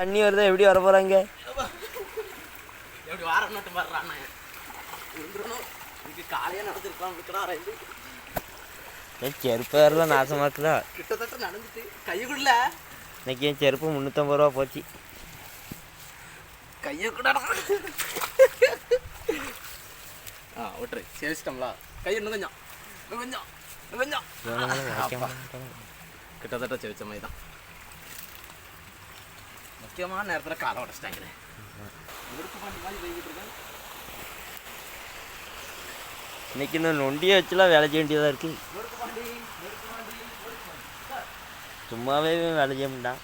தண்ணி வருதா? எப்படி வர போகிறாங்க? எப்படி வாரம் நட்டு வர்றான் இதுக்கு காலையாக நடந்துருக்கலாம். செருப்பு வேறலாம் நாசமாக இருக்குதா? கிட்டத்தட்ட நடந்துட்டு கையுக்குள்ள இன்னைக்கு என் செருப்பு 350 ரூபா போச்சு. கையை கூட விட்டுரு சேவிச்சிட்டோம்லா. கை இன்னும் கொஞ்சம் கொஞ்சம் கொஞ்சம் கிட்டத்தட்ட செவிச்ச மாதிரி தான். முக்கியமான நேரத்தில் காலை உடச்சிட்டாங்க. இன்னைக்கு இன்னும் நொண்டியை வச்சுலாம் வேலை செய்ய வேண்டியதாக இருக்குது. சும்மாவே வேலை செய்ய முடியான்.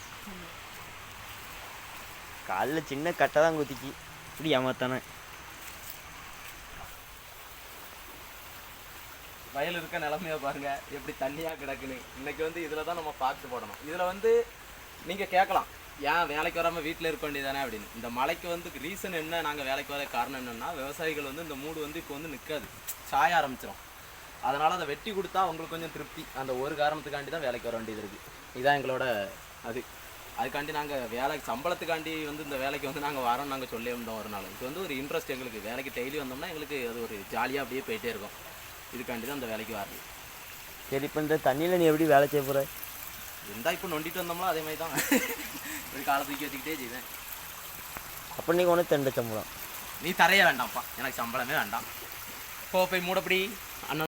காலில் சின்ன கட்டை தான் குத்திச்சு. இப்படி ஏமாத்தானே. வயல் இருக்க நிலமையை பாருங்க எப்படி தண்ணியாக கிடக்குன்னு. இன்னைக்கு வந்து இதில் தான் நம்ம பார்த்து போடணும். இதில் வந்து நீங்கள் கேட்கலாம், ஏன் வேலைக்கு வராமல் வீட்டில் இருக்க வேண்டியதானே அப்படின்னு. இந்த மழைக்கு வந்து ரீசன் என்ன, நாங்கள் வேலைக்கு வர காரணம் என்னென்னா, விவசாயிகள் வந்து இந்த மூடு வந்து இப்போ வந்து நிற்காது, சாய ஆரம்பிச்சிடும். அதனால் அதை வெட்டி கொடுத்தா அவங்களுக்கு கொஞ்சம் திருப்தி. அந்த ஒரு காரணத்துக்காண்டி தான் வேலைக்கு வர வேண்டியது இருக்குது. இதுதான் எங்களோட அதுக்காண்டி நாங்கள் வேலைக்கு சம்பளத்துக்காண்டி வந்து இந்த வேலைக்கு வந்து நாங்கள் வரோம் நாங்கள் சொல்லி வந்தோம் ஒரு நாள். இது வந்து ஒரு இன்ட்ரெஸ்ட் எங்களுக்கு. வேலைக்கு டெய்லி வந்தோம்னா எங்களுக்கு அது ஒரு ஜாலியாக அப்படியே போயிட்டே இருக்கும். இதுக்காண்டி தான் இந்த வேலைக்கு வரது. சரி, இப்போ இந்த தண்ணியில் நீ எப்படி வேலை செய்ய போகிற? இருந்தால் இப்போ நொண்டிட்டு வந்தோம்னா அதே மாதிரி தான் ஒரு காலத்துக்கு வச்சுக்கிட்டே செய்வேன். அப்போ நீங்கள் ஒன்று தண்ட சம்பளம் நீ தரையே வேண்டாம்ப்பா, எனக்கு சம்பளமே வேண்டாம். போய் மூடப்படி அண்ணன்